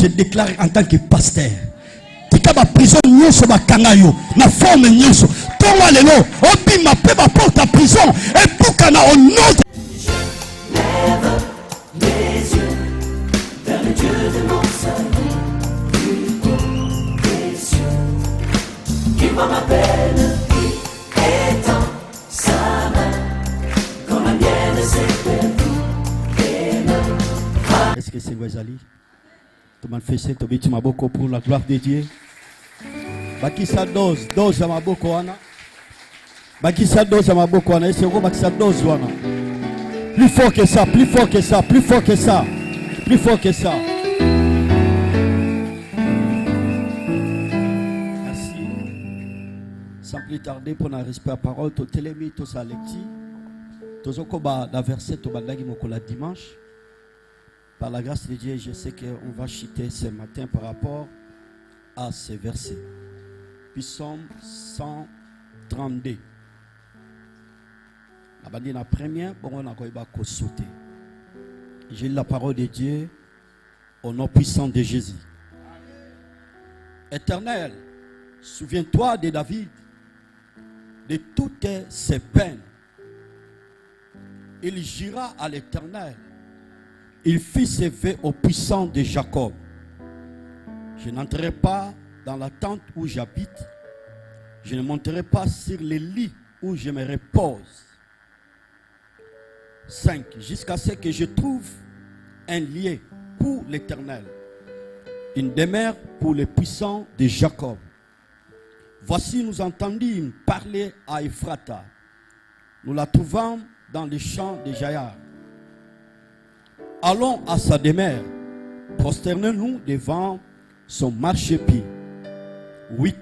je déclare en tant que pasteur. Tika ba prison nyonso ba kangayo na forme nyonso. Tonga lelo obi ma pe ba porte à prison et pour kana au nom. Lève les yeux vers le Dieu de mon salut, des cieux, qui voit ma peine, qui étend sa main, comme la mienne s'est perdue, et me. Est-ce que c'est Wazali? Tu m'as fait ça, tu m'as beaucoup pour la gloire de Dieu. Bakisa dose à ma boko wana. Bakisa dose à ma boko wana. C'est quoi bakisa dose wana? Plus fort que ça, plus fort que ça, plus fort que ça, plus fort que ça. Merci. Sans plus tarder, pour la respect à parole, tu télémis, tu sa lecture. Tu zokoba la verset, tu bandagi mokola dimanche. Par la grâce de Dieu, je sais qu'on va chuter ce matin par rapport à ces versets. Psaume 132. La première, on a sauté. J'ai la parole de Dieu au nom puissant de Jésus. Éternel, souviens-toi de David, de toutes ses peines. Il jura à l'Éternel. Il fit ses vœux au puissant de Jacob. Je n'entrerai pas dans la tente où j'habite. Je ne monterai pas sur les lits où je me repose. 5. Jusqu'à ce que je trouve un lieu pour l'Éternel, une demeure pour le puissant de Jacob. Voici, nous entendîmes parler à Ephrata. Nous la trouvons dans les champs de Jaïr. Allons à sa demeure, prosternons-nous devant son marchepied. 8.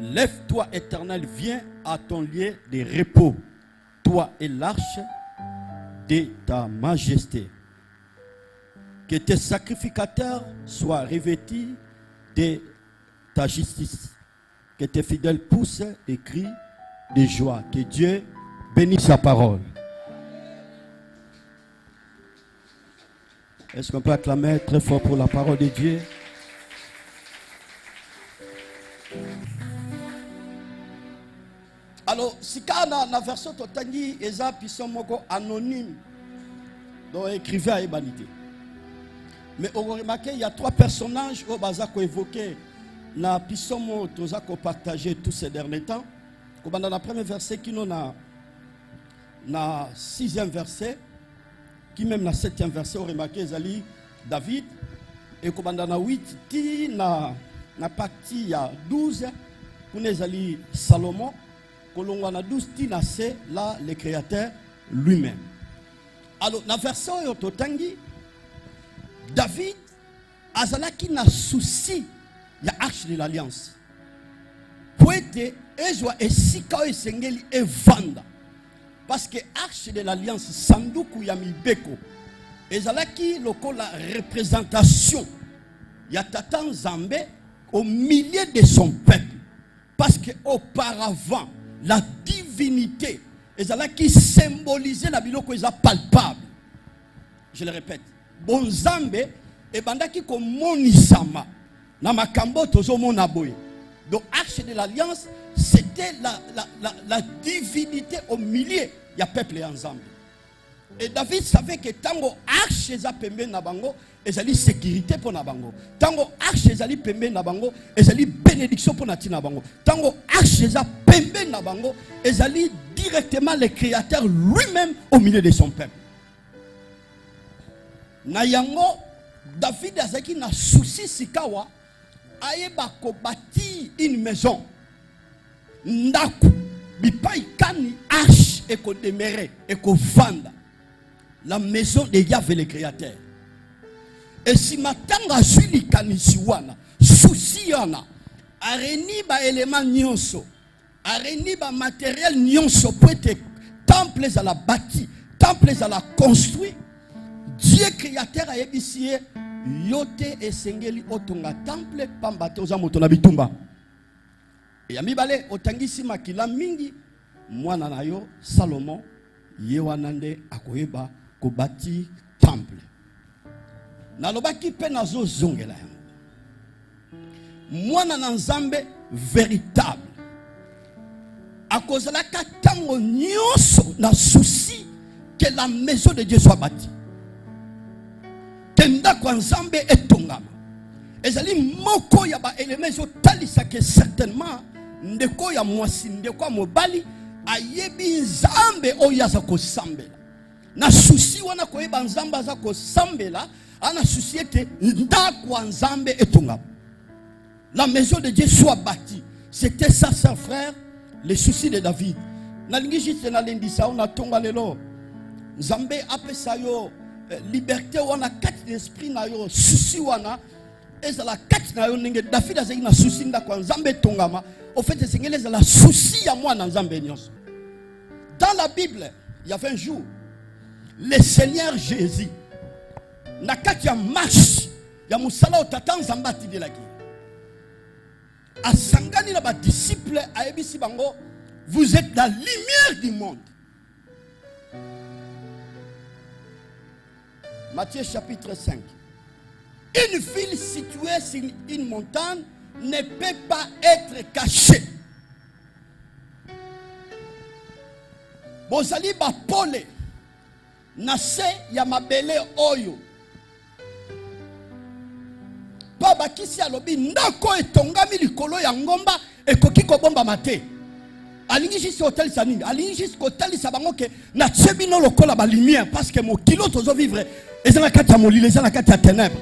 Lève-toi, Éternel, viens à ton lieu de repos, toi et l'arche de ta majesté. Que tes sacrificateurs soient revêtus de ta justice. Que tes fidèles poussent des cris de joie. Que Dieu bénisse sa parole. Est-ce qu'on peut acclamer très fort pour la parole de Dieu? Alors, si dans la version Totangi, Eza Pisson Moko anonyme, donc écrivait à Ebanité. Mais on remarque il y a 3 personnages au Bazako évoqué na Pisson Moko Tozako partagé tous ces derniers temps. Comme dans la première verset qui nous a na 6e verset, qui même na 7e verset, on remarque Ezali David et comme dans la 8 qui na partie il y a 12 pour Ezali Salomon. Kolongwana 12 tina c'est là le créateur lui-même. Alors dans la version yototangi David azalaki na souci ya arche de l'alliance. Poete ezwa esika esengeli evanda. Parce que arche de l'alliance sanduku ya mibeko ezalaki lokola représentation ya tata Nzambe au milieu de son peuple. Parce que auparavant la divinité qui symbolisait la biloko palpable. Je le répète. Bonzambe et bandaki ko monisama na makambo tozo mona boye. Donc arche de l'alliance c'était la divinité au milieu ya peuple et ensemble. Et David savait que tango arche eza pembe na bango ezali sécurité pour na bango. Tango arche ezali pembe na bango ezali bénédiction pour na tina bango. Tango arche eza pembe na bango ezali directement le créateur lui-même au milieu de son peuple. Na yango David azaki na souci sikawa ayeba ko bâtir une maison. Ndaku bipai kani arche et ko demeurer et ko vanda. La maison de Yahvé le créateur. Et si matanga zuli kanisiwana, souci yana, areni ba élément nyonso, areni ba matériel nyonso pour être temple à la bâti, temple à la construit, Dieu créateur a ébissi yote esengeli otonga temple pambate oza moto na bitumba. Et amibale otangisi makila mingi mwana na yo Salomon yewanande akoyeba bâti temple. nalobaki pe nazo zongela yango. Mwana na Nzambe véritable akozalaka tango nyonso na souci que la maison de Dieu soit bâtie. Tenda kwa Nzambe etongama. Ezali moko ya ba éléments otalisa que certainement ndeko ya mwasi ndeko mobali ayebi Nzambe oyo aza kosambela. Na souci wana koyeba Nzambe aza kosambela, ana souci ete ndako Nzambe etongama. La maison de Dieu soit bâtie. C'était ça, son frère, les soucis de David. Nalingi juste na lendisa on a tonga lelo. Nzambe apesa yo liberté wana kati d'esprit na yo souci wana ezala kati na yo ndenge David azali na souci ndako Nzambe tongama. Au fait c'est la souci ya mwana Nzambe nyonso. Dans la Bible, il y avait un jour le Seigneur Jésus na kati ya marche ya musala otata Nzambe atidelaki. Asangani na ba disciples a ebisi bango, vous êtes la lumière du monde. Matthieu chapitre 5. Une ville située sur une montagne ne peut pas être cachée. Bozali ba pole na se ya mabele oyo. Baba kisi alobi ndako etongami likolo ya ngomba ekoki kobomba mate. Alingi juste hotel sanini, alingi juste hotel sabango ke na tsebino lokola ba lumière parce que mo kilo tozo vivre ezana kati ya molile ezana kati ya ténèbres.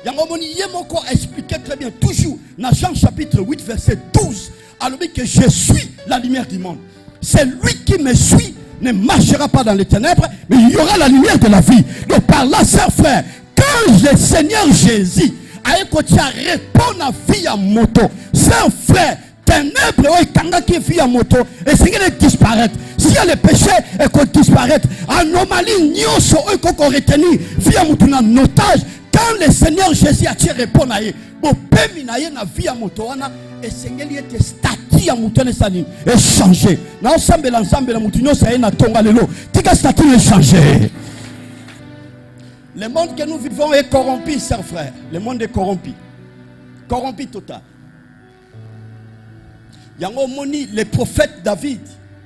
Yango moni yemoko a expliqué très bien toujours dans Jean chapitre 8 verset 12 alobi que je suis la lumière du monde. C'est lui qui me suit ne marchera pas dans les ténèbres mais il y aura la lumière de la vie. Donc par là, chers frères, quand le Seigneur Jésus a écouté répondre à vie à moto, chers frères, ténèbres et kanga qui vie à moto et c'est qu'elle disparaître. Si elle est péché et qu'on disparaître, anomalie nyoso et qu'on retenu vie à moto en otage. Quand le Seigneur Jésus a tiré répondre à eux, bon pemi na na vie à moto wana et sengeli était statut à moto ne sani et changer. Na ensemble la moto nyoso na tonga lelo. Tika statut est changé. Le monde que nous vivons est corrompu, chers frères. Le monde est corrompu. Corrompu total. Yango moni, le prophète David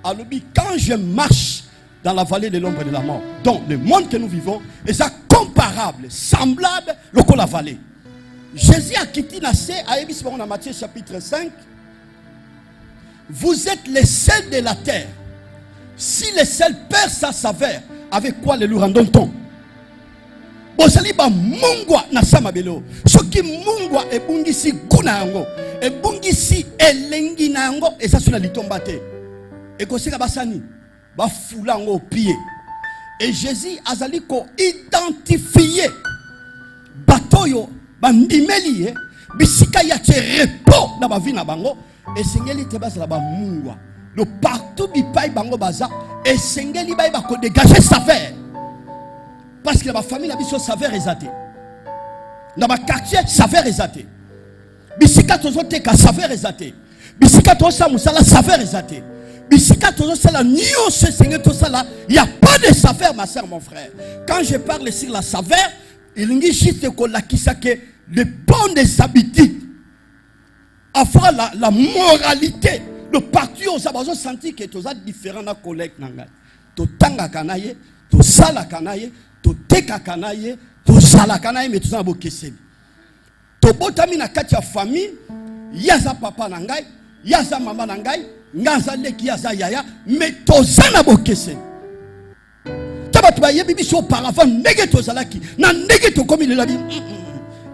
a dit quand je marche dans la vallée de l'ombre de la mort. Donc le monde que nous vivons est comparable, semblable à la vallée. Jésus a quitté Nassé à Ébisson dans Matthieu chapitre 5. Vous êtes les sels de la terre. Si le sel perd sa saveur, avec quoi le lui rendons-on? Bozali ba mungwa na sama belo. Soki mungwa ebungisi kuna yango, ebungisi elengi na yango esasuna litomba te. Ekoseka basani ba fula ngo pied. Et Jésus azali ko identifier batoyo bandimeli bisika ya repos na ba vie na bango esengeli te basala ba mungwa. Le partout bi pai bango baza esengeli ba ba ko dégager saveur. Parce que la famille a besoin de savoir exaté. Dans ma quartier, savoir exaté. Bisika tozo teka savoir exaté. Bisika tozo sa musala savoir exaté. Bisika tozo sala nio se seigneur to sala, il y a pas de savoir ma sœur mon frère. Quand je parle sur la savoir, il ngi juste ko la kisake les bonnes habitudes. Enfin la moralité, le parti on s'abazo senti que toza différent na collègue nanga. To tanga kanaye, to sala kanaye. To teka kanaye, to sala kanaye, mais tout ça bokeseli. To botami na kati ya famille, yaza papa na ngai, yaza mama na ngai, ngaza leki yaza yaya, mais to zana bokeseli. Taba tuba yebi biso auparavant ndenge to zalaki, na ndenge to komi le labi.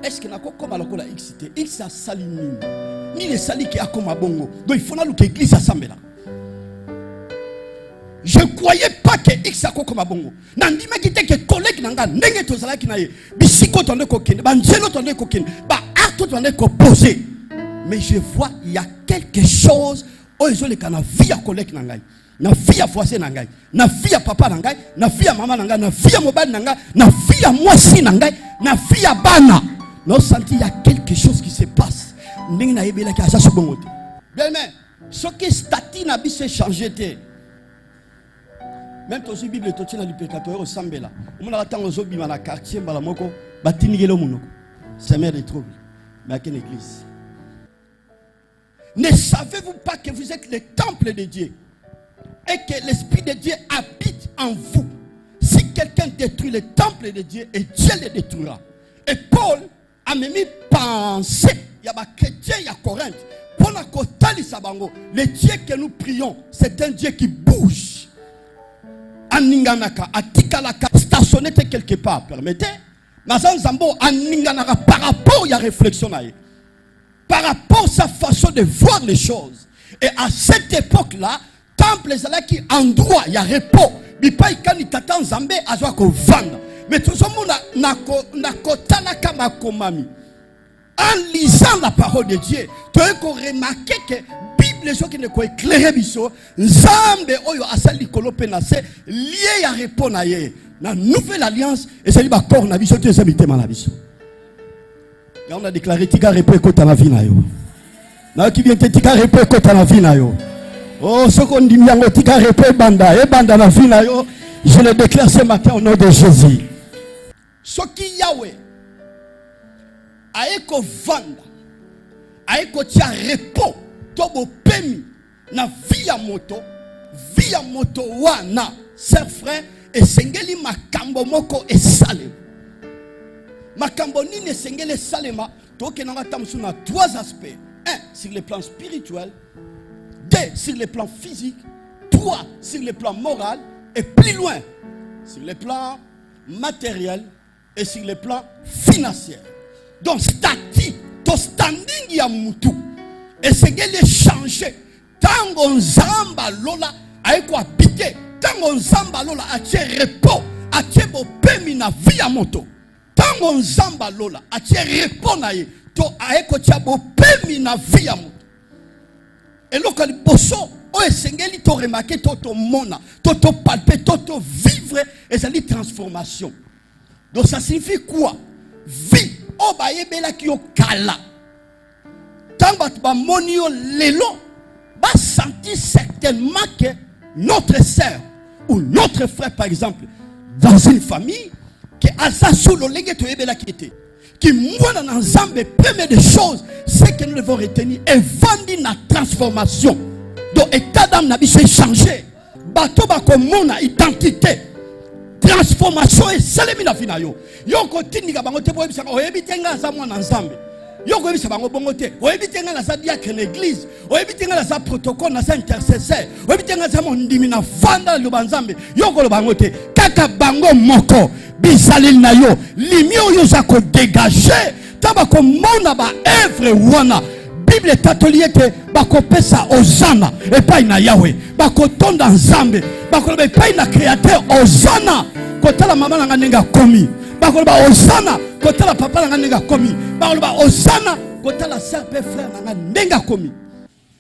Est-ce que na kokoma lokola XT, X a sali nini? Ni le sali ki akoma bongo. Donc il faut na luke église asambela. Je ne croyais pas que X a comme bongo. Nandima qui était que collègue nanga ndenge to zala ki na ye. Bisiko tonde kokene, banjelo tonde kokene, ba arto tonde ko poser. Mais je vois il y a quelque chose oyo le kana via collègue nanga. Na via voisin nanga, na via papa nanga, na via maman nanga, na via mobile nanga, na via mwasi nanga, na via bana. Nous senti il y a quelque chose qui se passe. Ndenge na yebela ki asa so bongo te. Bien mais ce qui statut na biso changer te. Même ton Bible est totié dans le pécateur au Sambela. On a attend aux obima na quartier balamoko Seigneur des troubles. Mais à quelle église? Ne savez-vous pas que vous êtes le temple de Dieu et que l'Esprit de Dieu habite en vous? Si quelqu'un détruit le temple de Dieu, et Dieu le détruira. Et Paul a même pensé, il y a des chrétiens, il y a Corinthe, le Dieu que nous prions, c'est un Dieu qui bouge. Aninganaka, atikalaka, stationné quelque part, permettez. Par rapport à la réflexion, par rapport à sa façon de voir les choses. Et à cette époque-là, temple qui endroit, il y a repos. Mais tout le monde en lisant la parole de Dieu, tu as remarqué que la Bible les gens qui ne peuvent éclairer biso, Nzambe oyo asali kolope na se lié à répondre à la nouvelle alliance et c'est le corps na biso tu es habité mal biso. Quand on a déclaré tika repos kota na vie na yo. Na qui vient tika repos kota na vie na yo. Oh ce qu'on dit yango tika repos banda e banda na vie na yo, je le déclare ce matin au nom de Jésus. Ce qui Yahweh aeko vanda aeko tia repos tobo pemi na via moto wana ser frère esengeli makambo moko esale makambo nini esengeli salema toke nanga tamsu na trois aspects: un sur le plan spirituel, deux sur le plan physique, trois sur le plan moral et plus loin sur le plan matériel et sur le plan financier. Donc statut to standing ya mutu esengeli changer tango nzamba lola aiko habiter tango nzamba lola atie repos atie bopemi na vie ya moto tango nzamba lola atie repos na ye to aiko tia bopemi na vie ya moto eloko liboso o esengeli to remarquer to mona to palper to vivre ezali transformation. Donc ça signifie quoi? Vie o bayebela ki yo kala tango ba moni yo lelo ba sentir certainement que notre sœur ou notre frère par exemple dans une famille que asa sous le lenge to yebela ki était qui mwana na nzambe. Première des choses c'est que nous devons retenir et vendre na transformation. Donc état d'âme na biso changer bato ba ko mona identité transformation et salemi na fina yo yoko tindika bango te boyebisa oyebitenga za mwana nzambe yoko yebisa bango bongo te oyebitenga na za diacre l'église oyebitenga na za protocole na za intercesseur oyebitenga za mondimi na fanda lo banzambe yoko lo bango te kaka bango moko bisalil na yo limio yo za ko dégager taba ko mona ba œuvre wana Bible catholique bako pesa ozana epai na Yahweh bako tonda nzambe bako ba epai na créateur ozana kotala mama na ngenga komi bako ba ozana kotala papa na ngenga komi bako ba ozana kotala sœur et frère na ngenga komi.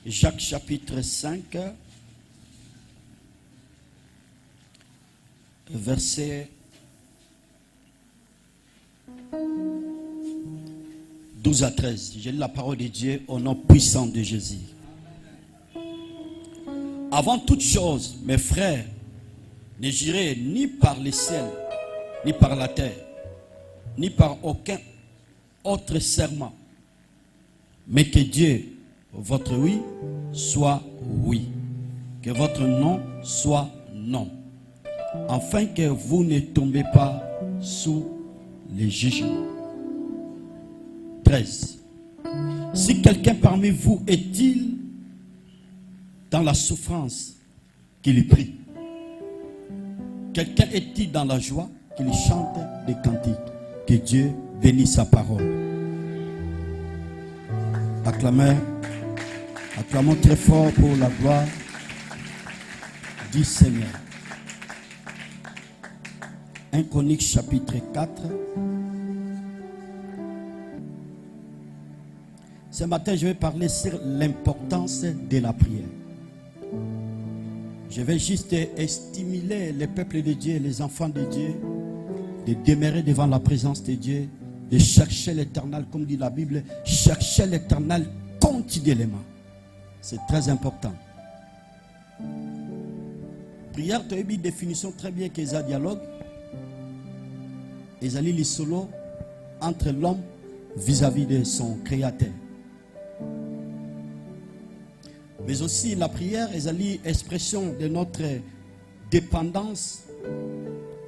Jacques chapitre 5 verset 12 à 13. J'ai lu la parole de Dieu au nom puissant de Jésus. Avant toute chose, mes frères, ne jurez ni par le ciel, ni par la terre, ni par aucun autre serment, mais que Dieu, votre oui, soit oui, que votre non soit non, afin que vous ne tombez pas sous les jugements. 13. Si quelqu'un parmi vous est-il dans la souffrance, qu'il prie. Quelqu'un est-il dans la joie, qu'il chante des cantiques. Que Dieu bénisse sa parole. Acclamons très fort pour la gloire du Seigneur. 1 Chroniques chapitre 4. Ce matin, je vais parler sur l'importance de la prière. Je vais juste stimuler le peuple de Dieu, les enfants de Dieu, de demeurer devant la présence de Dieu, de chercher l'Éternel, comme dit la Bible, chercher l'Éternel continuellement. C'est très important. Prière, tu as une définition très bien qu'ils ont dialogue. Ils ont les solo, entre l'homme vis-à-vis de son Créateur. Mais aussi la prière est l'expression de notre dépendance.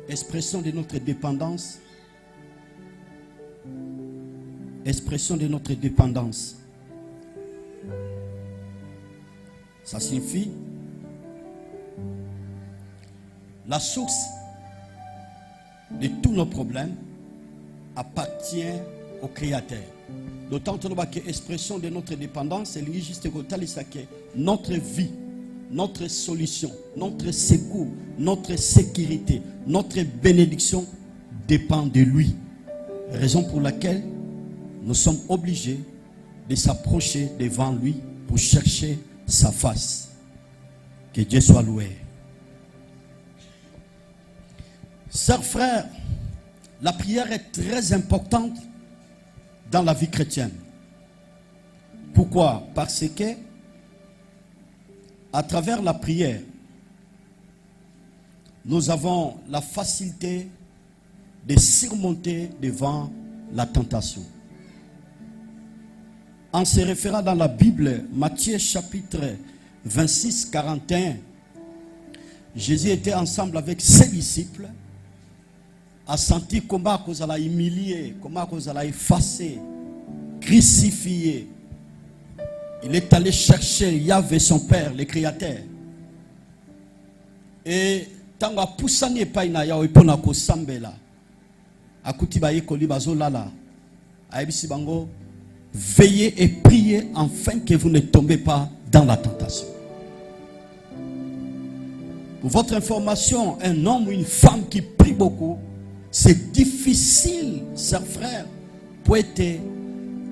Expression de notre dépendance. Expression de notre dépendance. Ça signifie la source de tous nos problèmes appartient au Créateur. D'autant que l'expression de notre dépendance, c'est juste que notre vie, notre solution, notre secours, notre sécurité, notre bénédiction dépend de lui. Raison pour laquelle nous sommes obligés de s'approcher devant lui pour chercher sa face. Que Dieu soit loué. Sœurs, frères, la prière est très importante dans la vie chrétienne. Pourquoi? Parce que à travers la prière, nous avons la facilité de surmonter devant la tentation. En se référant dans la Bible, Matthieu chapitre 26, 41, Jésus était ensemble avec ses disciples, a senti comment vous allez humilier, comment vous allez effacer, crucifier. Il est allé chercher Yahvé, son Père, le Créateur. Et tant que poussani pas ina ya ipona ko sambela, akuti ba yekoli bazolala, aibisi bango, veillez et priez afin que vous ne tombez pas dans la tentation. Pour votre information, un homme ou une femme qui prie beaucoup, c'est difficile, chers frères, pour être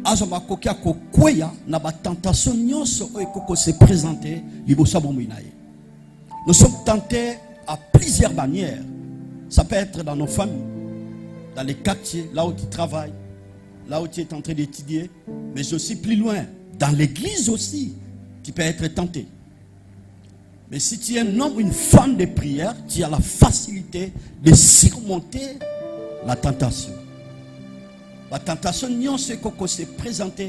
azomakokia ko kweya na ba tentation nyonso ekoko se présenter libosa bomuinaye. Nous sommes tentés à plusieurs manières. Ça peut être dans nos familles, dans les quartiers, là où tu travailles, là où tu es en train d'étudier, mais aussi plus loin, dans l'église aussi, tu peux être tenté. Mais si tu es un homme ou une femme de prière, tu as la facilité de surmonter la tentation. La tentation, non, c'est qu'on se présente,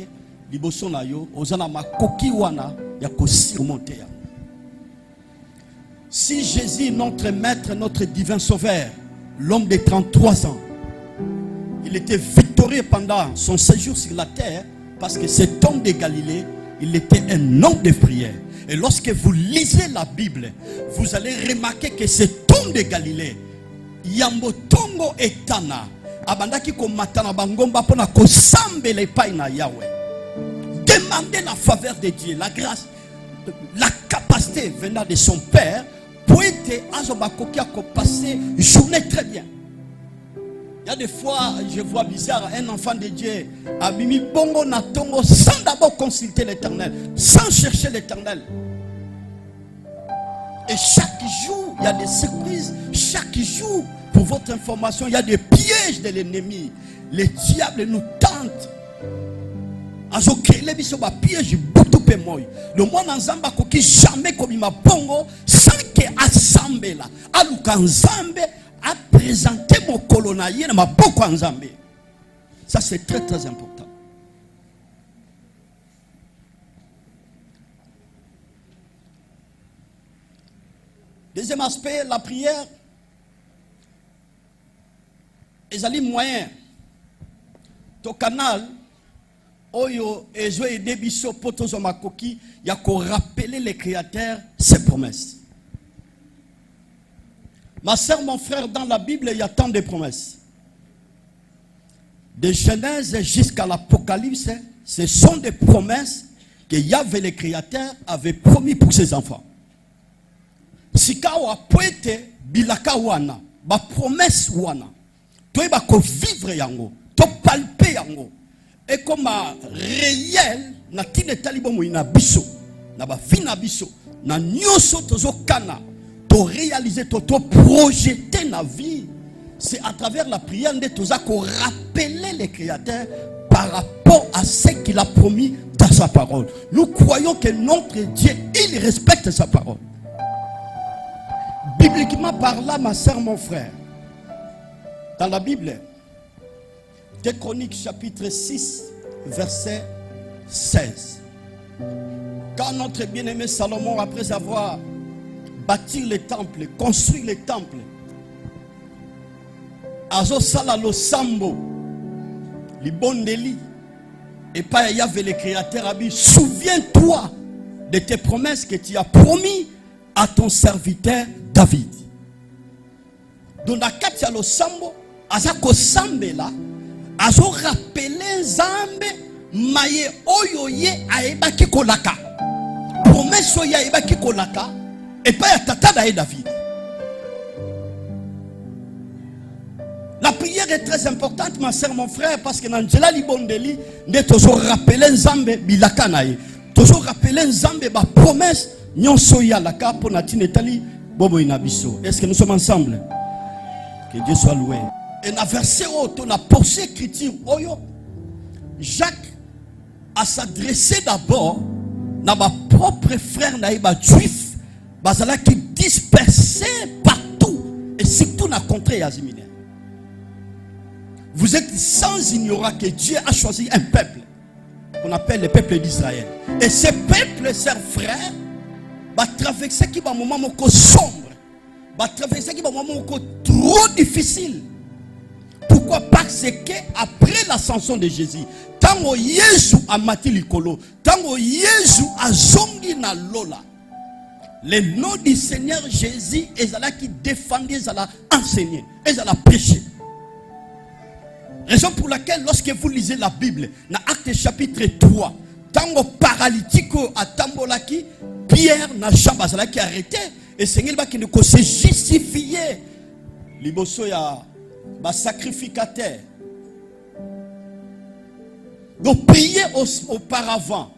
liboso na yo, ozana makoki wana ya ko surmonter. Si Jésus, notre maître, notre divin sauveur, l'homme de 33 ans, il était victorieux pendant son séjour sur la terre, parce que cet homme de Galilée, il était un homme de prière. Et lorsque vous lisez la Bible, vous allez remarquer que cet homme de Galilée, Yambotongo etana, abandaki ko matana bangomba pona ko sambele paina Yahweh. Demandez la faveur de Dieu, la grâce, la capacité venant de son Père pour être azobakokia ko passer journée très bien. Il y a des fois, je vois bizarre, un enfant de Dieu, abimi bongo na tongo, sans d'abord consulter l'Éternel, sans chercher l'Éternel. Et chaque jour, il y a des surprises. Chaque jour, pour votre information, il y a des pièges de l'ennemi. Les diables nous tentent. Le monde en Zamba qui jamais comme il m'a bongo, sans que assemble là. Aluka Nzambe a présenté mon colonnaïe na maboko Nzambe. Ça c'est très très important. Deuxième aspect, la prière. Les alliés moyens. Ton canal, oyo ezo et debiso potozo makoki, ya ko rappeler les créateurs ses promesses. Ma soeur, mon frère, dans la Bible, il y a tant de promesses. De Genèse jusqu'à l'Apocalypse, ce sont des promesses que Yahvé le Créateur avait promis pour ses enfants. Sikawa poete bilaka wana, ba promesse wana. Toi ba ko vivre yango, to palper yango. Et comme réel na tine talibo moina biso, na ba fina biso, na nyoso tozo kana, to réaliser to projeter na vie. C'est à travers la prière de toza ko rappeler les créateurs par rapport à ce qu'il a promis dans sa parole. Nous croyons que notre Dieu, il respecte sa parole. Bibliquement parlant, ma soeur, mon frère, dans la Bible, 2 Chroniques chapitre 6, verset 16. Quand notre bien-aimé Salomon, après avoir bâti le temple, construit le temple, Azo Sala Losambo, Libondeli, et pas Yahvé le créateur a dit, souviens-toi de tes promesses que tu as promis à ton serviteur David. Donc la Katia Losambo, Azako Sambela, Azo rappelé Zambe, Maye Oyoye Aebaki Kolaka. Promesse Oya Aebaki Kolaka, et pas Tata David. La prière est très importante, ma soeur, mon frère, parce que dans Njela Libondeli, nous avons toujours rappelé Nzambe Bilakanaye. Toujours rappelé Nzambe ba promesse, Nyon Soya Laka pour Natine Tali, Bobo Inabiso. Est-ce que nous sommes ensemble? Que Dieu soit loué. Et dans le verset où on a poursuivi l'écriture, Jacques a s'adressé d'abord à ma propre frère naïba juif, qui dispersé partout, et surtout dans le contrée Yazimine. Vous êtes sans ignorer que Dieu a choisi un peuple qu'on appelle le peuple d'Israël. Et ce peuple, chers frères, va traverser qui va un moment sombre, va traverser qui va un moment trop difficile. Pourquoi? Parce que après l'ascension de Jésus, tant que Jésus a mati likolo, tant que Jésus a zongi na lola, le nom du Seigneur Jésus est là qui défendait, est là enseigné, est là prêché. Raison pour laquelle, lorsque vous lisez la Bible, dans Actes chapitre 3, tango paralytico à Tambolaki, Pierre n'a jamais qui arrêté, et Seigneur qui ne se justifier. Liboso ya ba sacrificateur. Donc prier auparavant,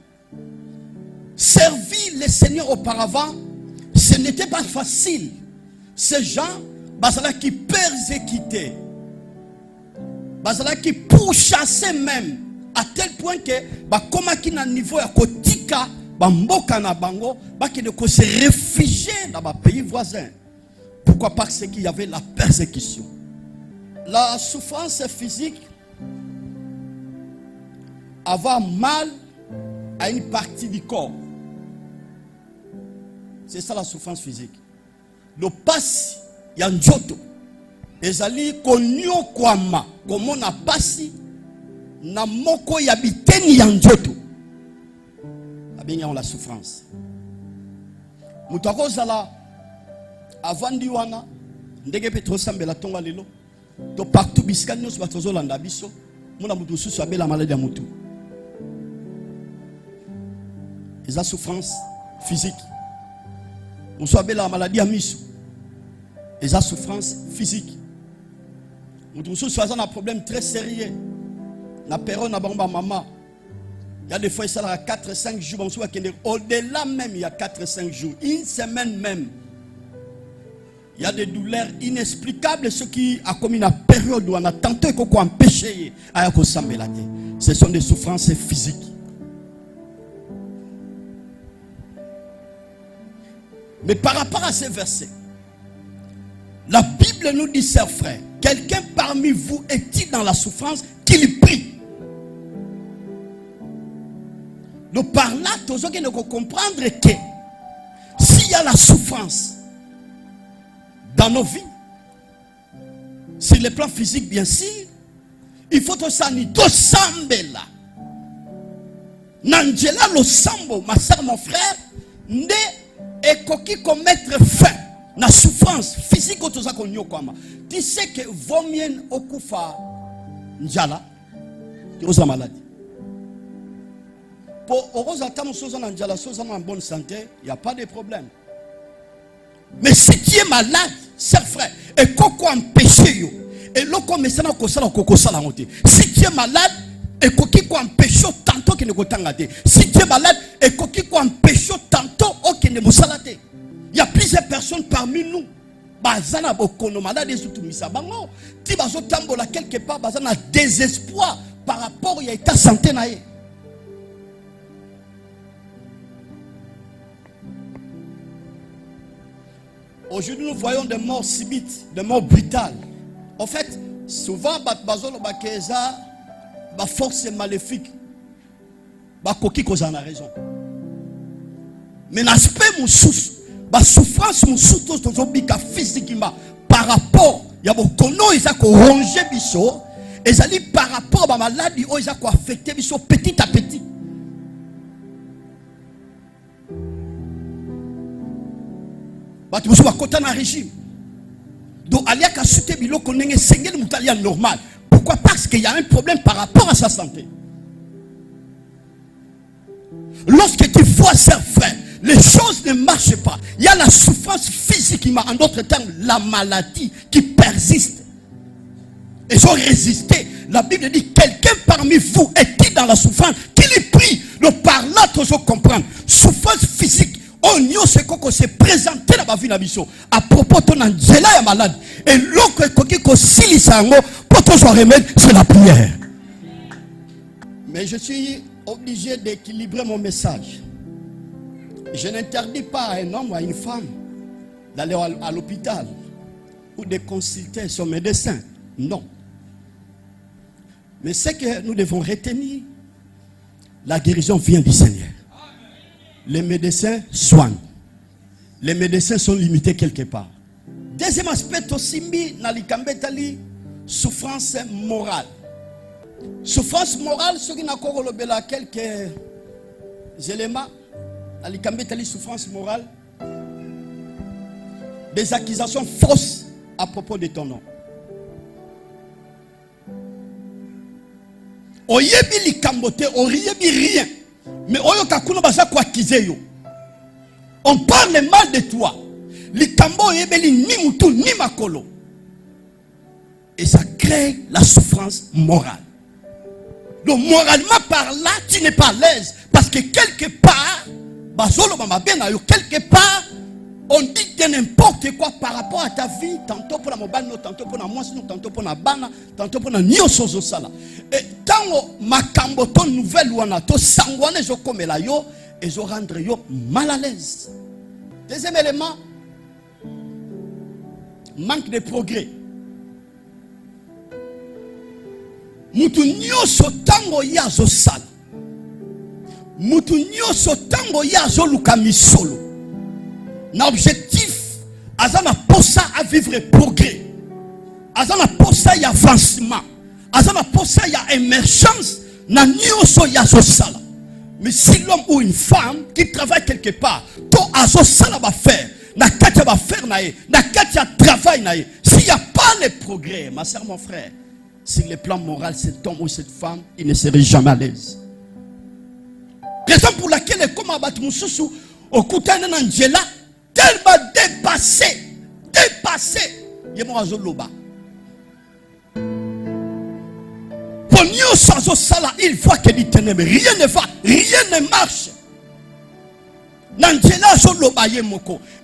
servir le Seigneur auparavant, ce n'était pas facile. Ces gens, qui persécutaient, qui pourchassaient même, à tel point que, comme à un niveau à Kotika, Mboka na bango, qui ne se réfugier dans les pays voisins. Pourquoi? Parce qu'il y avait la persécution. La souffrance physique, avoir mal à une partie du corps. C'est ça la souffrance physique. Le pass, il y a un joto. Ezali konyo kwama, comme on a passé, na moko yabiteni yanjoto. Bien la souffrance. Mutako zala avandi wana ndege petro sambela tonga lelo. To partout biskani nos batozo landa biso. Muna mutu susu abela maladie ya mutu. Eza souffrance physique. Musu abela maladie ya miso. Eza souffrance physique. Mutu susu aza na problème très sérieux. Na période na bamba maman. Il y a des fois, ça a 4-5 jours. Au-delà même, il y a 4-5 jours. Une semaine même. Il y a des douleurs inexplicables. Ce qui a commis une période où on a tenté qu'on empêcher. Ce sont des souffrances physiques. Mais par rapport à ces versets, la Bible nous dit, chers frères, quelqu'un parmi vous est-il dans la souffrance, qu'il prie. Nous par là, tous ceux qui ne comprendre que s'il y a la souffrance dans nos vies, sur le plan physique bien sûr, il faut que ça n'y ressemble là. Nangela lo sambo, ma soeur, mon frère, ne et qui commettre fin na souffrance physique au toza konyo kwama. Tu sais que vaut mieux okufa njala que aux maladies. Pour en bonne santé, il n'y a pas de problème. Mais si tu es malade, cher frère, et qu'on empêche, et l'on me si tu es malade, et qu'on empêche tantôt qu'il ne t'engage. Si tu es malade, et qu'on empêche tantôt qu'il ne m'salate. Il y a plusieurs personnes parmi nous. Bazana bokono malade et surtout misabango. Ti bazo tambola quelque part, bazana désespoir par rapport à ta santé naïe. Aujourd'hui, nous voyons des morts subites, des morts brutales. En fait, souvent, la force maléfique, bakoki kozana raison. Mais l'aspect moussous, la souffrance moussous, physiquement, par rapport, il y a beaucoup de gens qui ont rongé biso, et par rapport à la maladie, ils ont affecté biso petit à petit. Tu as côté dans régime. Donc, il y a qu'à soutenir bilo qu'on est saigné le moutalien normal. Pourquoi? Parce qu'il y a un problème par rapport à sa santé. Lorsque tu vois ses frères, les choses ne marchent pas. Il y a la souffrance physiquement, en d'autres termes, la maladie qui persiste. Et ils ont résisté. La Bible dit, quelqu'un parmi vous est-il dans la souffrance, qu'il y prie. Donc par là, tu dois comprendre. Souffrance physique. On y a ce qu'on s'est présenté dans la vie de à propos de ton angela est malade. Et l'autre qui s'il sango pour ton remède, c'est la prière. Mais je suis obligé d'équilibrer mon message. Je n'interdis pas à un homme ou à une femme d'aller à l'hôpital ou de consulter son médecin. Non. Mais ce que nous devons retenir, la guérison vient du Seigneur. Les médecins soignent. Les médecins sont limités quelque part. Deuxième aspect aussi, nalikambetali, souffrance morale. Souffrance morale, ce qui n'a pas quelques éléments, nalikambetali, souffrance morale, des accusations fausses à propos de ton nom. Oyebi likambote, oyebi rien. Mais on parle mal de toi. Likambo yebeli ni mutu ni makolo. Et ça crée la souffrance morale. Donc moralement par là, tu n'es pas à l'aise. Parce que quelque part, quelque part, on dit de n'importe quoi par rapport à ta vie. Tantôt pour la mobile, tantôt pour la moisson, tantôt pour la bana, tantôt pour la nyosozo sala. Et tant makambo ton nouvelle ou anato sangwane jo comme la yo et jo rendre yo mal à l'aise. Deuxième élément, manque de progrès. Mutu nyoso tango ya zo sala. Mutu nyoso tango ya zo lukami solo. L'objectif, azana posa à vivre progrès. Azana posa y avancement. Azana posa y a émergence. Na nyoso ya zo sala. Mais si l'homme ou une femme qui travaille quelque part, to azo sala va faire, na katia va faire nae, na katia travail nae. S'il n'y a pas le progrès, ma soeur, mon frère, sur le plan moral, cet homme ou cette femme, il ne serait jamais à l'aise. Raison pour laquelle, comme abat mususu, au koutane n'angela, tellement dépassé, yemo azo loba. Il voit que dit ténèbres, rien ne va, rien ne marche.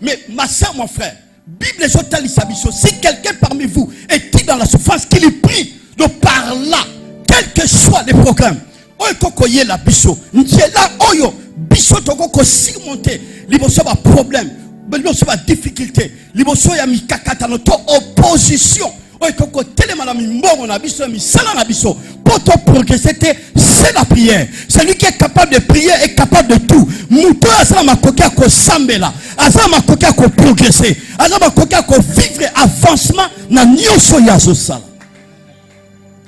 Mais ma soeur, mon frère, Bible si quelqu'un parmi vous est dans la souffrance, qu'il y prie, donc par là, quel que soit les programmes, la biso, oyo, biso toko surmonter, liboso ba problème, liboso ba difficulté, liboso ya mikakata notre opposition. Pour te progresser, c'est la prière. Celui qui est capable de prier est capable de tout. Mouto azama kokia ko sambela, azama kokia ko progresser, azama kokia ko vivre avancement na nyoso ya sala.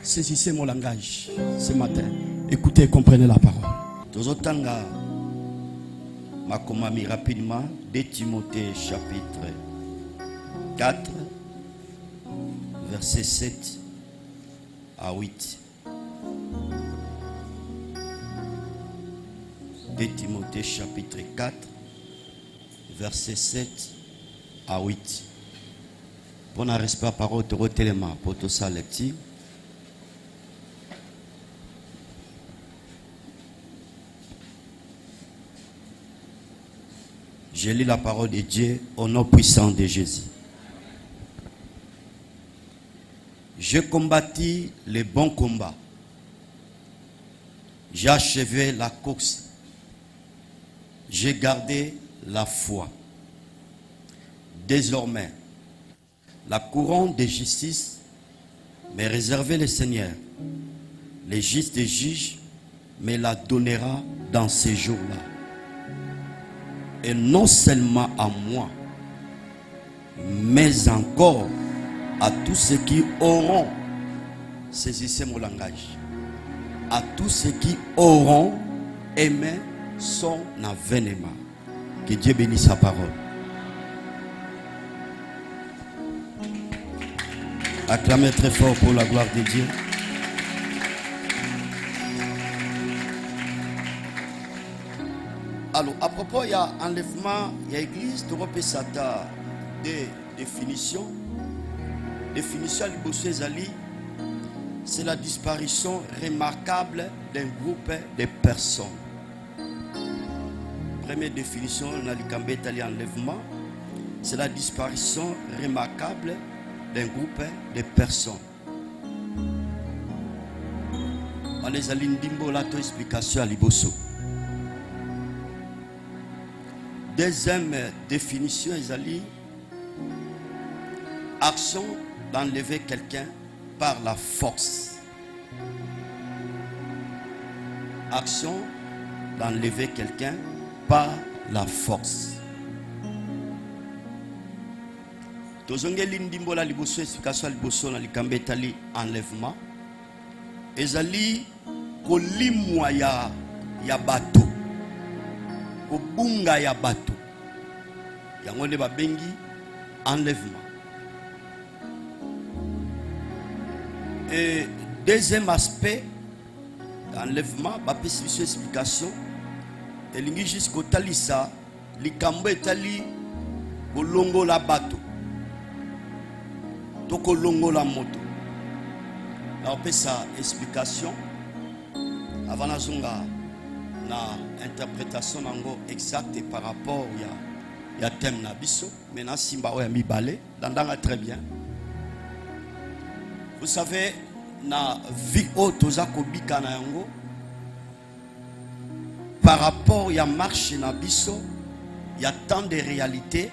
Saisissez mon langage ce matin. Écoutez et comprenez la parole. Tozotanga makomami rapidement 2 Timothée chapitre 4 verset 7 à 8. 2 Timothée chapitre 4 verset 7 à 8. Pour la respect parole de retélément pour tout ça lecture. Je lis la parole de Dieu au nom puissant de Jésus. J'ai combattu le bon combat. J'ai achevé la course. J'ai gardé la foi. Désormais, la couronne de justice m'est réservée le Seigneur, les justes juges me la donnera dans ces jours-là. Et non seulement à moi, mais encore à tous ceux qui auront, saisissez mon langage, à tous ceux qui auront aimé son avènement. Que Dieu bénisse sa parole. Acclamez très fort pour la gloire de Dieu. Alors, à propos, il y a enlèvement, il y a église, tu repères ça des définitions. Définition du Bossé Zali, c'est la disparition remarquable d'un groupe de personnes. Première définition, on a l'enlèvement, c'est la disparition remarquable d'un groupe de personnes. On les a l'indimbo la explication à Liboso. Deuxième définition, ils action d'enlever quelqu'un par la force. Action d'enlever quelqu'un par la force. Tozongeli ndimbola liboso explication liboso na likambe tali enlèvement. Ezali kolimwa ya bato. Kobunga ya bato. Yango ne babengi enlèvement. Et deuxième aspect d'enlèvement, ma explication, et l'ingi jusqu'au talisa, likambo etali kolongo la bato, to kolongo la moto. Alors on sa explication avant la zonga na interprétation nango exacte par rapport ya thème na biso, maintenant simba oya mibale, dandanga très bien. Vous savez, na vie otoza kobika na yango par rapport ya marche na biso, il y a tant de réalités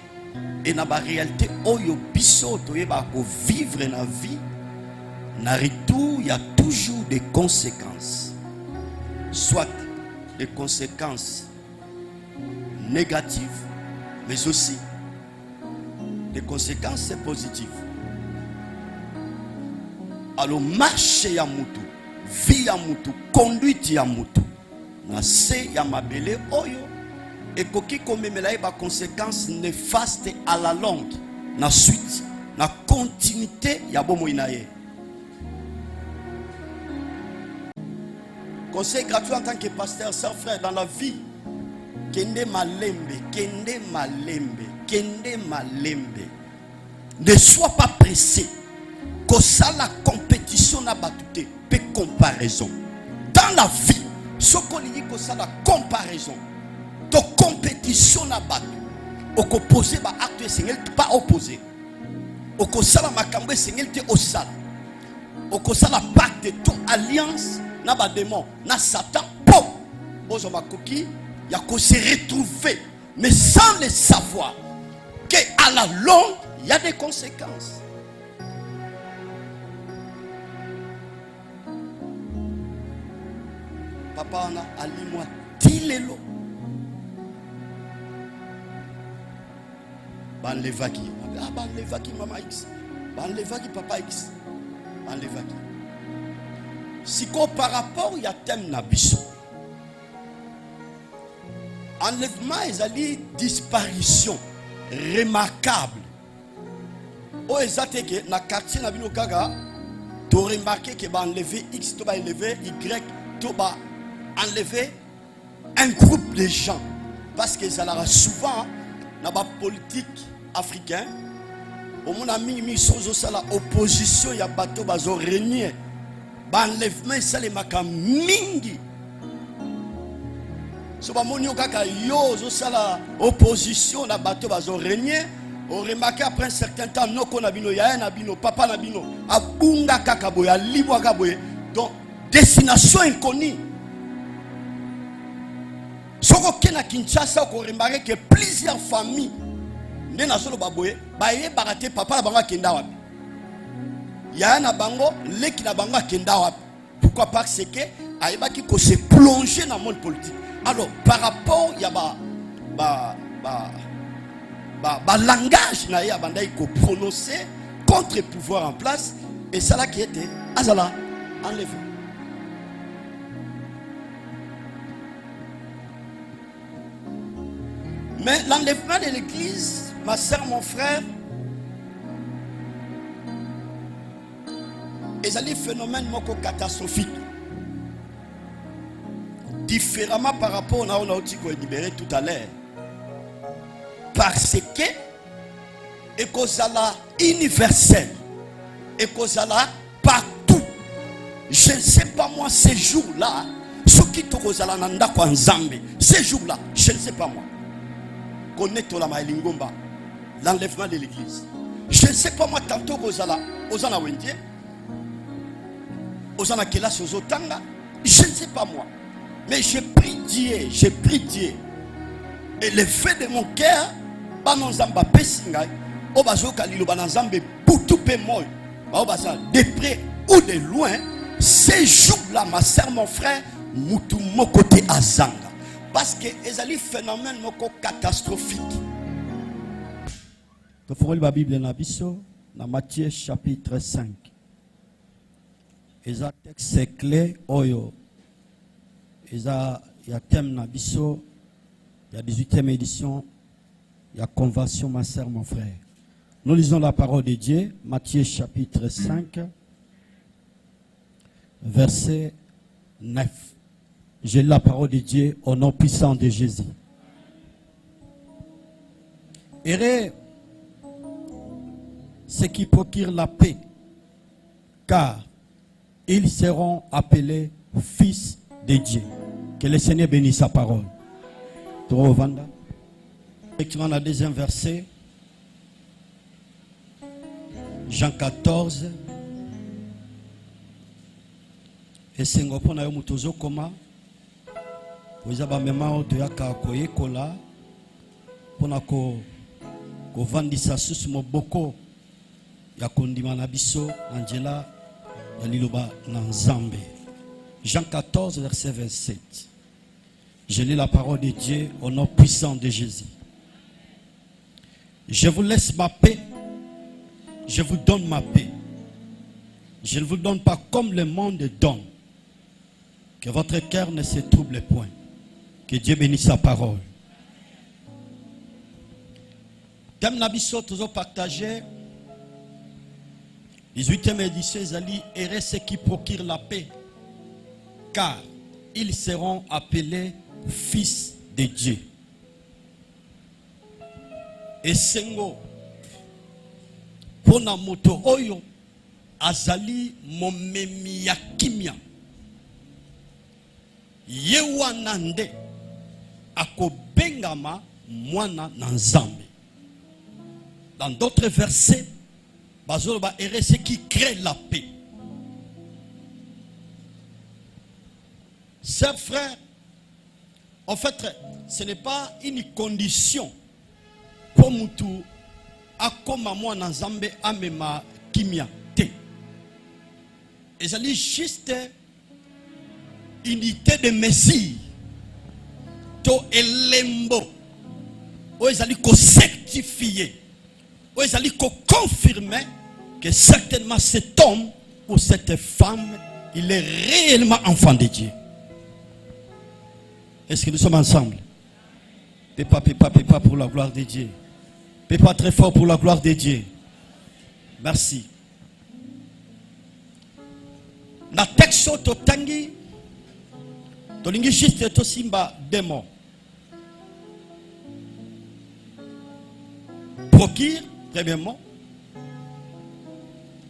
et na ba réalité oyo biso toyeba ko vivre na vie na retour, il y a toujours des conséquences, soit des conséquences négatives mais aussi des conséquences positives. Alors marche ya mutu, vie ya mutu, conduite ya mutu, na se ya mabele oyo ekoki komemela ba conséquences néfastes à la longue, na suite, na continuité ya bomoi na ye. Conseil gratuit en tant que pasteur, sans frère, dans la vie, kende malembe, kende malembe, kende malembe. Ne sois pas pressé. Que ça la compétition n'a pas tout peu comparaison. Dans la vie, ce qu'on dit que ça la comparaison, de compétition n'a pas au opposé ba acte seigneur pas opposé. Au que ça la makambe seigneur te au sal. Au que ça la pacte de toute alliance n'a pas démon, n'a Satan po. Bozo makoki, il y a que se retrouver mais sans le savoir que à la longue, il y a des conséquences. Papa on a allimoi tilelo ban levaki ban levaki mama X ban levaki papa X ban levaki siko par rapport ya thème na biso enlèvement ezali disparition remarquable o ezate ke na quartier na bino kaka to remarquer que ba enlever X to ba enlever Y to ba enlever un groupe de gens parce que ça a souvent dans la politique africaine au mon ami mi sozo sala opposition ya bato bazo régner ba enlèvement ça les makam mingi so ba monio kaka yo zo sala opposition na bato bazo régner on remarque après un certain temps non qu'on a bino ya na bino papa na bino abunga kaka boya libwa kaboye donc destination inconnue. Si vous avez à Kinshasa, vous remarquez que plusieurs familles ne sont pas boye, baye baraté papa la banga kenda wapi. Ya na bango leki na banga kenda wapi. Pourquoi? Parce que Aïbaki ko se plonger dans le monde politique. Alors, par rapport, il y a langage na ya bandai ko prononcer contre le pouvoir en place, et ça là qui était azala enlevé. Mais l'enlèvement de l'église, ma soeur, mon frère, est un phénomène catastrophique. Différemment par rapport à ce qu'on a libéré tout à l'heure. Parce que, et cause là universel, et cause là partout. Je ne sais pas moi, ces jours-là, ce qui te cause là, ces jours-là, je ne sais pas moi. Connaître la maïlingomba, l'enlèvement de l'église. Je ne sais pas moi, tantôt Rosala, Osana Wendie, Osana Kelas Ozotanga, je ne sais pas moi. Mais j'ai pris Dieu, Et le fait de mon cœur, Banonzamba Pessinga, Obazoka Lilo Bananzambe, Boutoupe Moy, Obaza, de près ou de loin, ces jours-là, ma soeur, mon frère, Moutou Mokote Azanga. Parce que les phénomènes catastrophiques. Tu faut lire la Bible dans Matthieu chapitre 5. Et ça texte clé oyo. Et ça il y a thème na biso, il y a 18e édition, il y a conversion ma sœur mon frère. Nous lisons la parole de Dieu, Matthieu chapitre 5 verset 9. J'ai la parole de Dieu au nom puissant de Jésus. Errez ceux qui procurent la paix, car ils seront appelés fils de Dieu. Que le Seigneur bénisse sa parole. Vanda. Effectivement, le deuxième verset, Jean 14. Et c'est un peu de comment. Vous avez même auto yaka koyekola pona ko vandisa susu moboko ya kondima na biso Angela ya liloba na Nzambe. Jean 14 verset 27. Je lis la parole de Dieu au nom puissant de Jésus. Je vous laisse ma paix. Je vous donne ma paix. Je ne vous donne pas comme le monde donne. Que votre cœur ne se trouble point. Que Dieu bénisse sa parole. Thème Nabiso, toujours partagé. 18e édition, Zali, et ceux qui procurent la paix. Car ils seront appelés fils de Dieu. Et Sengo, pona moto oyo, azali momemi ya kimia. Yewanande. Ako bengama mwana na Nzambe. Dans d'autres versets, bazoloba RC qui crée la paix. Chers frères, en fait, ce n'est pas une condition pour mutu akoma mwana Nzambe amema kimia te. Et ça dit juste unité de Messie. To elembo o ezali ko certifier o ezali ko confirmer que certainement cet homme ou cette femme il est réellement enfant de Dieu. Est-ce que nous sommes ensemble? Pépa pour la gloire de Dieu. Pépa très fort pour la gloire de Dieu. Merci. Na texto to tangi to lingi juste to simba demo. Procure, premièrement.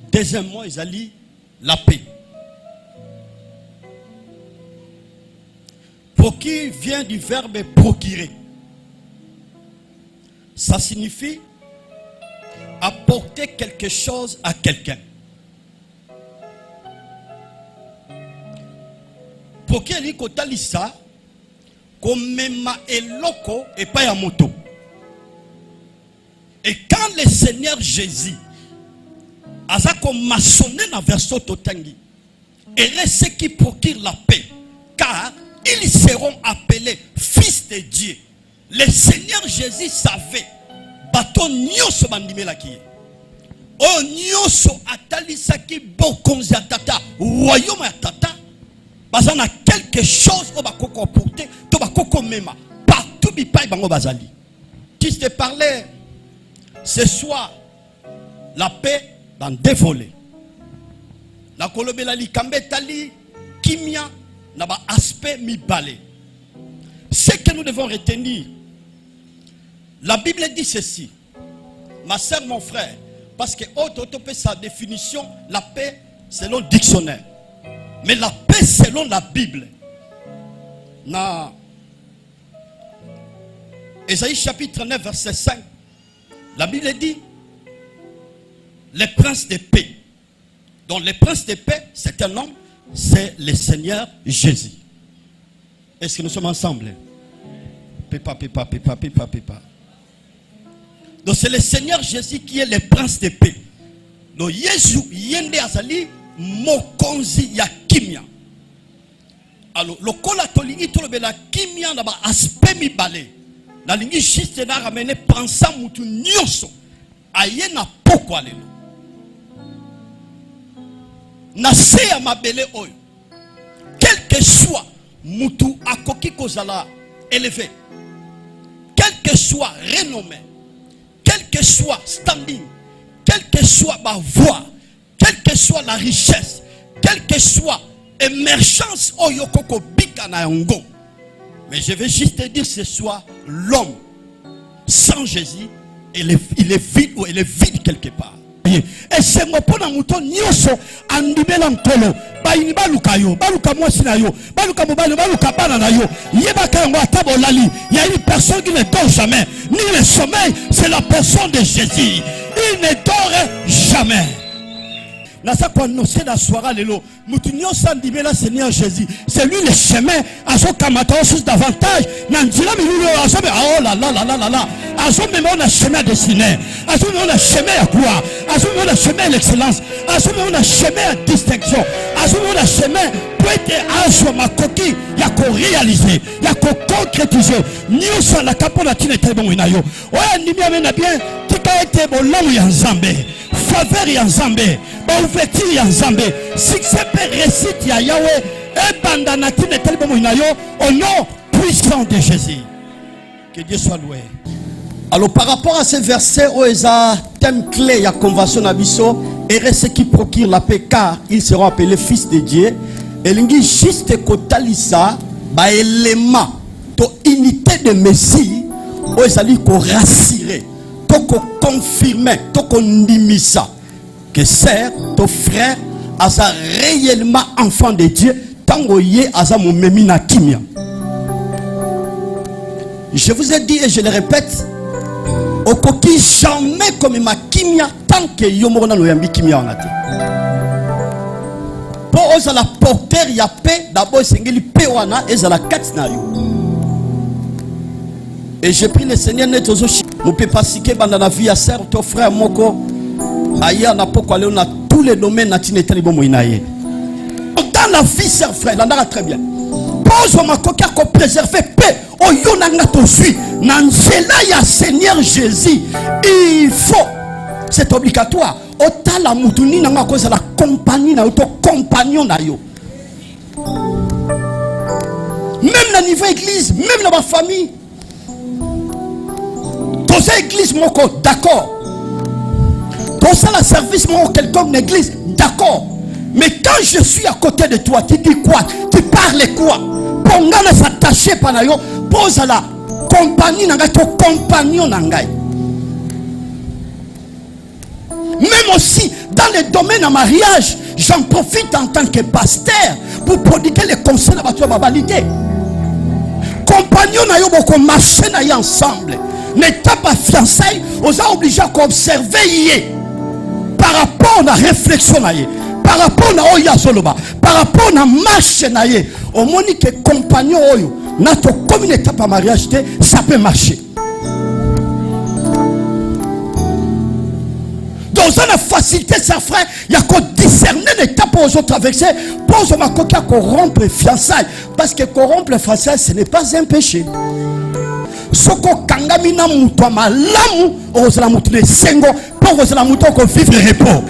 Deuxièmement, ils allient la paix. Procure vient du verbe procurer. Ça signifie apporter quelque chose à quelqu'un. Procure li kotalisa komema eloko et pas ya moto. Et quand le Seigneur Jésus a maçonné dans verset totangi, heureux ceux qui procurent la paix, car ils seront appelés fils de Dieu. Le Seigneur Jésus savait, bato nyoso bandimelaki. O nyoso atalisaki bokonzi ya tata, royaume ya tata, bazana quelque chose au bakoko porter, to bakoko mema, partout bipai bango bazali. Qui te parlait ce soir, la paix dans deux volets. La kolobela likambe tali, kimia, na ba aspect mi balé. Ce que nous devons retenir, la Bible dit ceci, ma soeur, mon frère, parce que autotopé sa définition, la paix selon le dictionnaire, mais la paix selon la Bible. Na Ésaïe chapitre 9 verset 5, la Bible dit les princes de paix. Donc les princes de paix, c'est un homme, c'est le Seigneur Jésus. Est-ce que nous sommes ensemble? Pépa. Donc c'est le Seigneur Jésus qui est le prince de paix. Donc Jésus yende azali mokonzi ya kimia. Alors le kola tolingi tolobela kimia na ba aspect mibale. Na lingi juste na ramener pensa mutu nyonso aye na pokwa lelo. Na se ya mabele oyo. Quel que soit mutu akoki kozala élevé, quel que soit renommé, quel que soit standing, quel que soit ma voix, quelle que soit la richesse, quelle que soit émergence oyokoko bika na yango. Mais je vais juste te dire ce soir, l'homme sans Jésus, il est vide ou il est vide quelque part. Et c'est mon pona mouton nyoso andibela nkolo bayini baluka yo baluka mwasi na yo baluka mobali baluka bana na yo yebaka ngo atabolali. Il y a une personne qui ne dort jamais, ni le sommeil, c'est la personne de Jésus. Il ne dort jamais. Nasa kwa nose da soira lelo mutunyo sandibela Seigneur Jésus, c'est lui le chemin aso kamata sous davantage nandila milulo aso oh là là aso même on a chemin destiné, aso même on a chemin à gloire, aso même on a chemin à l'excellence, aso même on a chemin à distinction, aso même on a chemin pour être aso makoki ya ko réaliser ya ko concrétiser nyoso la kapona tine tebo inayo oya ndimi amena bien tika ete bolamu ya Nzambe, faveur ya Nzambe, ouverture ya Nzambe, succès pe réussite ya Yahweh et bandanati ne tel bon inayo au nom puissant de Jésus. Que Dieu soit loué. Alors par rapport à ce verset où il y a thème clé il y a convention abisso et ceux qui procurent la paix car ils seront appelés fils de Dieu et l'ingi juste kotalisa ba élément to unité de Messie où ils allaient ko rassurer to ko confirmer to ko ndimisa que sœur, ton frère, asa réellement enfant de Dieu, tango yé asa moumemi na kimia. Je vous ai dit et je le répète, au coquille jamais comme ma kimia tant que yomorona no yambi kimia en ate. Pour osa la porteur ya paix, d'abord sengeli paix wana eza la katina yo. Et j'ai pris le Seigneur netozo shi. Nous peut pas siker banda na vie à sœur, ton frère moko. Ailleurs n'a pas on a tous les domaines dans la vie, c'est frère, il en a très bien. Pose ma coquille qu'on préserve paix. Oh, yon a tout suite. Nansela ya Seigneur Jésus. Il faut, c'est obligatoire. Ota la moutouni n'a cause la compagnie na auto compagnon na yo. Même dans niveau église, même dans ma famille. Dans cette église, mon corps, d'accord. Dans ça, le service, moi, quelqu'un de l'église, d'accord. Mais quand je suis à côté de toi, tu dis quoi? Tu parles quoi? Pour nga s'attacher par là, pose à la compagnie, ton compagnon. Même aussi, dans le domaine de mariage, j'en profite en tant que pasteur pour prodiguer les conseils de la validité. Compagnon, on marcher ensemble. N'étant pas fiançailles, on a obligé à observer. Par rapport à la réflexion, par rapport à Oya Zoloba, par rapport à la marche, au moins que compagnon, notre communauté par mariage, ça peut marcher. dans une facilité, chers frères, il y a qu'on discerner l'étape aux autres traverser pour que makoka corrompre fiançailles. Parce que corrompre fiançailles, ce n'est pas un péché. Soko kangamina muto malamu, ozala muto de sengo, pour ozala muto ko vivre repos.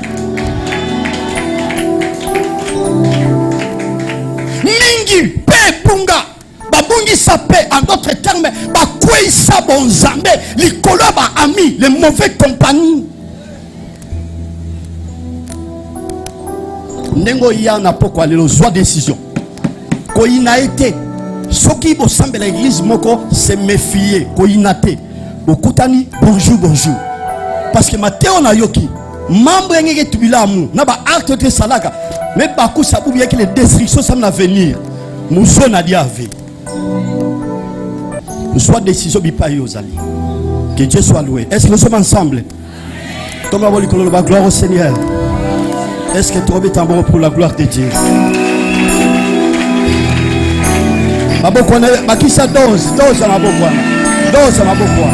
Mingi pe bunga. Babungi sapé, en d'autres termes, bakwe sa bon zambé, les ba amis, les mauvais compagnies. Nengo ya na poko alelo zwa décision. Ko ina été, soki bo sambe l'église moko se méfier, ko ina te. Okutani bonjour bonjour. Parce que Matteo na yoki, membre ngeke tubila mu, na ba acte te salaka, mais baku sabu bien que les destructions semblent venir. Muso na diave. Soit décision bipaye aux alliés. Que Dieu soit loué. Est-ce que nous sommes ensemble? Comme la gloire au Seigneur. Est-ce que tu remets tambour pour la gloire de Dieu? Makisa dose à ma boca. Dose à ma boca.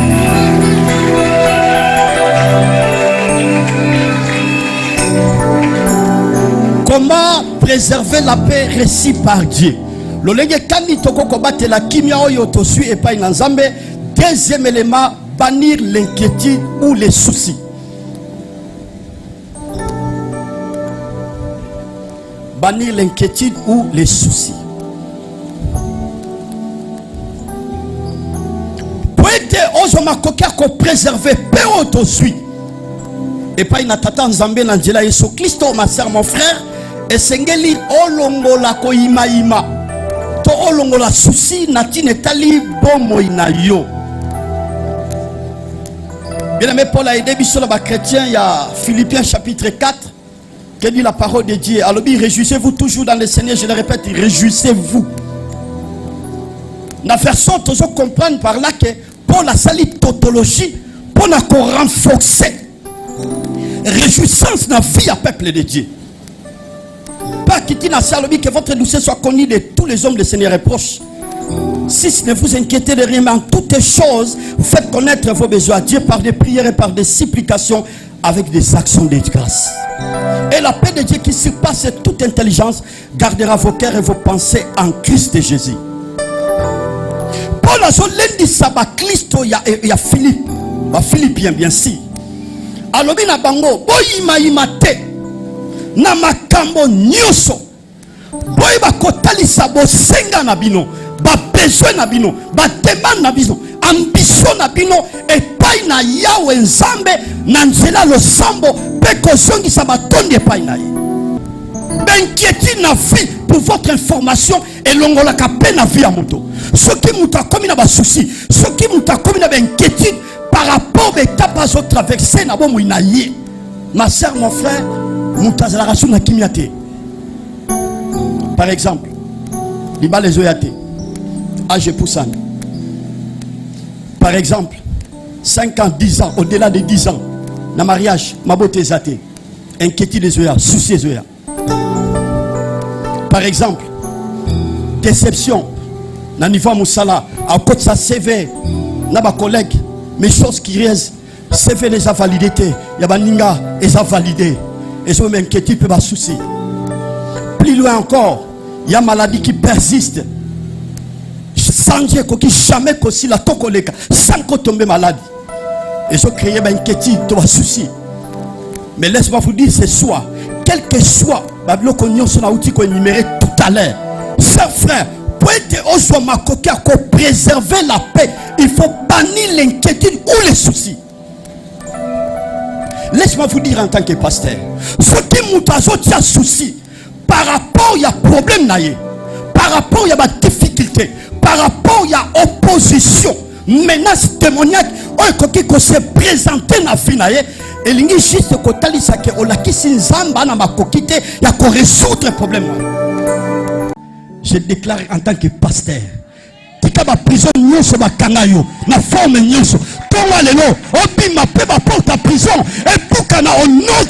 Comment préserver la paix réussie par Dieu? Deuxième élément, bannir l'inquiétude ou les soucis. Bannir l'inquiétude ou les soucis. Pour être aux préserver paix autosuit. Et pas une tata nzambe n'angela Yesu Christo, ma sœur, mon frère, et sengeli olongola ko ima. To olongola souci nati netali bomo ina yo. Bien aimé, Paul a aidé biso la chrétien, il y a Philippiens chapitre 4 qui dit la parole de Dieu. Alors réjouissez-vous toujours dans le Seigneur, je le répète, réjouissez-vous. La version tous comprendre par là que Paul a sali tautologie pour nous renforcer réjouissance dans la vie à peuple de Dieu. Pas quitter la salle que votre douceur soit connue de tous les hommes de Seigneur est proche. Si ne vous inquiétez de rien, mais en toutes choses, faites connaître vos besoins à Dieu par des prières et par des supplications avec des actions de grâce. Et la paix de Dieu qui surpasse toute intelligence gardera vos cœurs et vos pensées en Christ Jésus. Paul a dit lundi sabbat Christo il y a Philippe, Philippien bien sûr. Alors bina bango boyima imate na makambo nyoso boy ba kotalisa bo senga na bino ba besoin na bino ba demande na bino ambition na bino et pai na yawe nzambe na nzela lo sambo pe kozongisa batondi epai na ye. Inquiétude na vie pour votre information et longola ka pe na vie ya moto. Ce qui muta komi na ba souci, ce qui muta komi na ba inquiétude par rapport aux étapes à traverser na bon muina ye. Ma sœur, mon frère, muta za la raison na kimiate. Par exemple, liba les oyate. Âge poussane. Par exemple, 5 ans, 10 ans, au-delà de 10 ans, na mariage, ma beauté zate. Inquiétude des oya, souci des oya. Par exemple, déception, na niveau moussala, à côté de sa CV, na ba collègue, mes choses qui restent, CV les a validé, y a baninga, les a validé, et je m'inquiète, peut pas souci. Plus loin encore, il y a maladie qui persiste. Sans Dieu, qui jamais aussi la tokoleka, sans qu'on tombe malade. Et je crée une inquiétude, tu vas souci. Mais laisse-moi vous dire ce soir, quel que soit, Babylone qu'on y a outil qu'on énuméré tout à l'heure. Chers frères, pour être pour préserver la paix, il faut bannir l'inquiétude ou les soucis. Laisse-moi vous dire en tant que pasteur, ce qui m'outrage a souci, par rapport il y a problème, par rapport il y a difficulté, par rapport il y a opposition, menace démoniaque, on se présenter dans la vie, et il y a juste que on a qui s'inzamba na makokite, il y a qu'on résoudre le problème. Je déclare en tant que pasteur, tika ba prison nyonso ba kangayo na forme nyonso tonga lelo obi ma pe ba porte à prison et pour kana au nom